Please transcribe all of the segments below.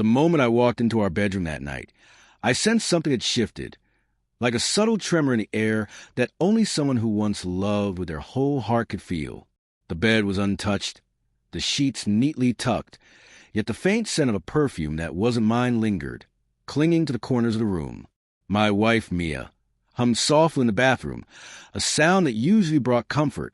The moment I walked into our bedroom that night, I sensed something had shifted, like a subtle tremor in the air that only someone who once loved with their whole heart could feel. The bed was untouched, the sheets neatly tucked, yet the faint scent of a perfume that wasn't mine lingered, clinging to the corners of the room. My wife, Mia, hummed softly in the bathroom, a sound that usually brought comfort,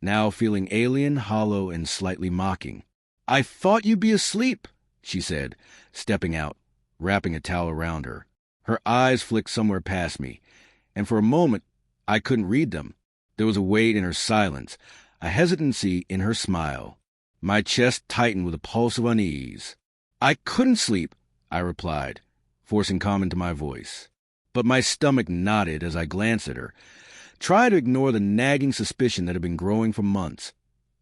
now feeling alien, hollow, and slightly mocking. "I thought you'd be asleep," she said, stepping out, wrapping a towel around her. Her eyes flicked somewhere past me, and for a moment I couldn't read them. There was a weight in her silence, a hesitancy in her smile. My chest tightened with a pulse of unease. "I couldn't sleep," I replied, forcing calm into my voice. But my stomach knotted as I glanced at her, tried to ignore the nagging suspicion that had been growing for months.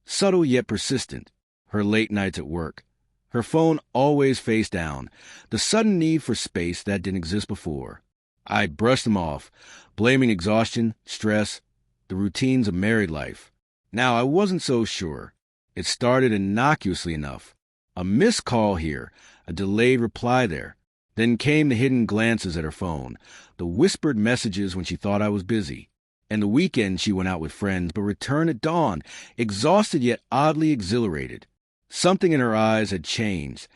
Subtle yet persistent. Her late nights at work, her phone always face down, the sudden need for space that didn't exist before. I brushed them off, blaming exhaustion, stress, the routines of married life. Now I wasn't so sure. It started innocuously enough. A missed call here, a delayed reply there. Then came the hidden glances at her phone, the whispered messages when she thought I was busy. And the weekend she went out with friends, but returned at dawn, exhausted yet oddly exhilarated. Something in her eyes had changed,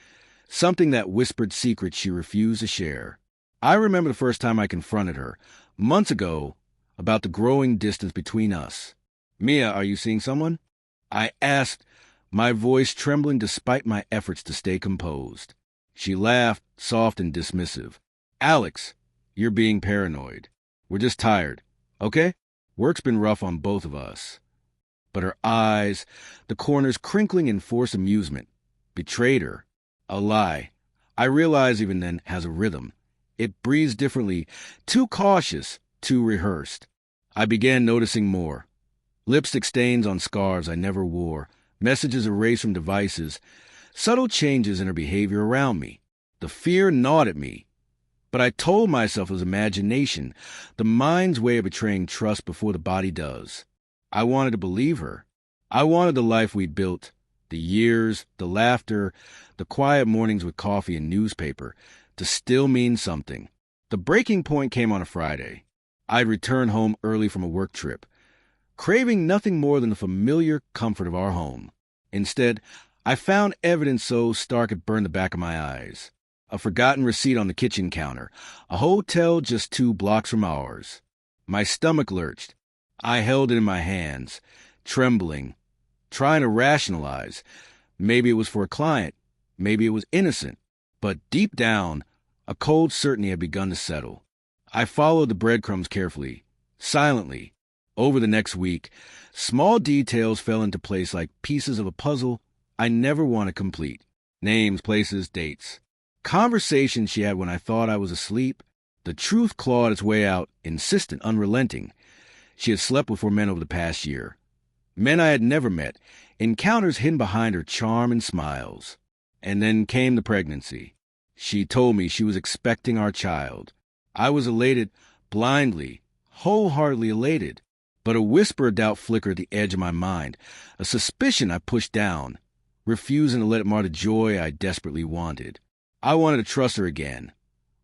something that whispered secrets she refused to share. I remember the first time I confronted her, months ago, about the growing distance between us. "Mia, are you seeing someone?" I asked, my voice trembling despite my efforts to stay composed. She laughed, soft and dismissive. "Alex, you're being paranoid. We're just tired, okay? Work's been rough on both of us." But her eyes, the corners crinkling in forced amusement, betrayed her. A lie. I realized even then has a rhythm. It breathes differently, too cautious, too rehearsed. I began noticing more. Lipstick stains on scarves I never wore, messages erased from devices, subtle changes in her behavior around me. The fear gnawed at me. But I told myself it was imagination, the mind's way of betraying trust before the body does. I wanted to believe her. I wanted the life we'd built, the years, the laughter, the quiet mornings with coffee and newspaper, to still mean something. The breaking point came on a Friday. I'd returned home early from a work trip, craving nothing more than the familiar comfort of our home. Instead, I found evidence so stark it burned the back of my eyes. A forgotten receipt on the kitchen counter, a hotel just 2 blocks from ours. My stomach lurched. I held it in my hands, trembling, trying to rationalize. Maybe it was for a client. Maybe it was innocent. But deep down, a cold certainty had begun to settle. I followed the breadcrumbs carefully, silently. Over the next week, small details fell into place like pieces of a puzzle I never want to complete. Names, places, dates. Conversations she had when I thought I was asleep. The truth clawed its way out, insistent, unrelenting. She had slept with 4 men over the past year. Men I had never met, encounters hidden behind her charm and smiles. And then came the pregnancy. She told me she was expecting our child. I was elated, blindly, wholeheartedly elated. But a whisper of doubt flickered at the edge of my mind, a suspicion I pushed down, refusing to let it mar the joy I desperately wanted. I wanted to trust her again,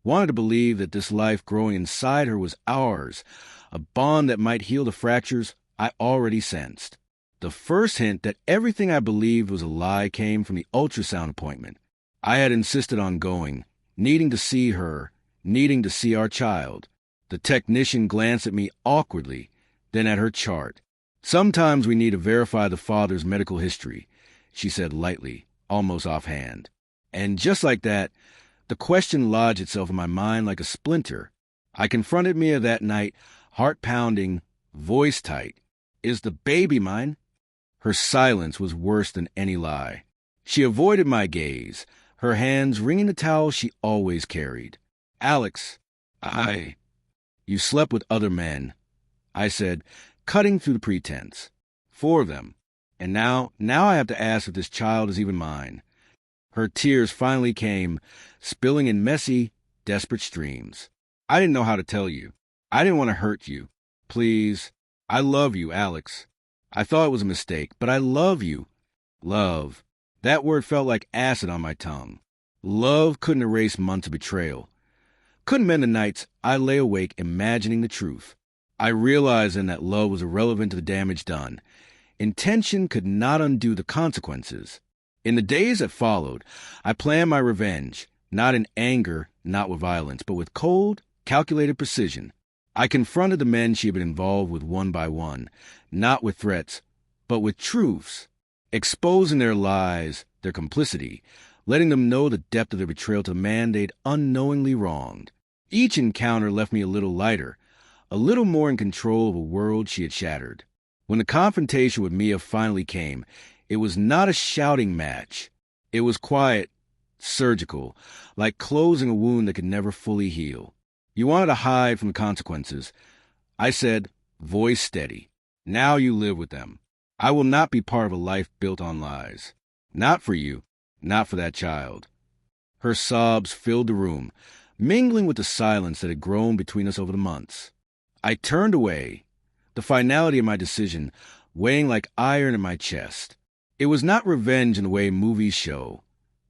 wanted to believe that this life growing inside her was ours, a bond that might heal the fractures I already sensed. The first hint that everything I believed was a lie came from the ultrasound appointment. I had insisted on going, needing to see her, needing to see our child. The technician glanced at me awkwardly, then at her chart. "Sometimes we need to verify the father's medical history," she said lightly, almost offhand. And just like that, the question lodged itself in my mind like a splinter. I confronted Mia that night, heart pounding, voice tight. "Is the baby mine?" Her silence was worse than any lie. She avoided my gaze, her hands wringing the towel she always carried. "Alex, You slept with other men," I said, cutting through the pretense. "4 of them. And now I have to ask if this child is even mine." Her tears finally came, spilling in messy, desperate streams. "I didn't know how to tell you. I didn't want to hurt you. Please. I love you, Alex. I thought it was a mistake, but I love you." Love. That word felt like acid on my tongue. Love couldn't erase months of betrayal. Couldn't mend the nights I lay awake imagining the truth. I realized then that love was irrelevant to the damage done. Intention could not undo the consequences. In the days that followed, I planned my revenge, not in anger, not with violence, but with cold, calculated precision. I confronted the men she had been involved with one by one, not with threats, but with truths, exposing their lies, their complicity, letting them know the depth of their betrayal to the man they'd unknowingly wronged. Each encounter left me a little lighter, a little more in control of a world she had shattered. When the confrontation with Mia finally came, it was not a shouting match. It was quiet, surgical, like closing a wound that could never fully heal. You wanted to hide from the consequences. I said, voice steady. Now you live with them. I will not be part of a life built on lies. Not for you, not for that child. Her sobs filled the room, mingling with the silence that had grown between us over the months. I turned away, the finality of my decision weighing like iron in my chest. It was not revenge in the way movies show.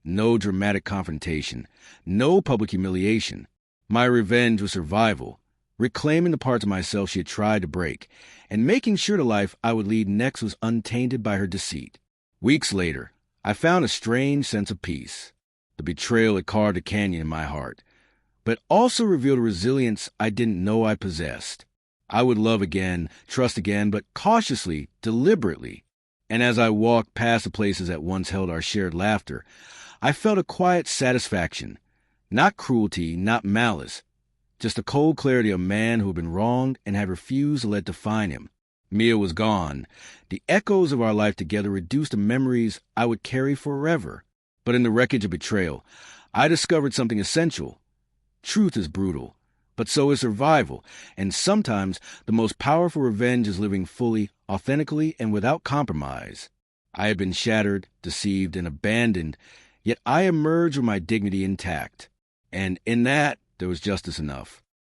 No dramatic confrontation, no public humiliation. My revenge was survival, reclaiming the parts of myself she had tried to break, and making sure the life I would lead next was untainted by her deceit. Weeks later, I found a strange sense of peace. The betrayal had carved a canyon in my heart, but also revealed a resilience I didn't know I possessed. I would love again, trust again, but cautiously, deliberately. And as I walked past the places that once held our shared laughter, I felt a quiet satisfaction. Not cruelty, not malice, just the cold clarity of a man who had been wronged and had refused to let define him. Mia was gone. The echoes of our life together reduced to memories I would carry forever. But in the wreckage of betrayal, I discovered something essential. Truth is brutal, but so is survival, and sometimes the most powerful revenge is living fully, authentically, and without compromise. I had been shattered, deceived, and abandoned, yet I emerged with my dignity intact. And in that, there was justice enough.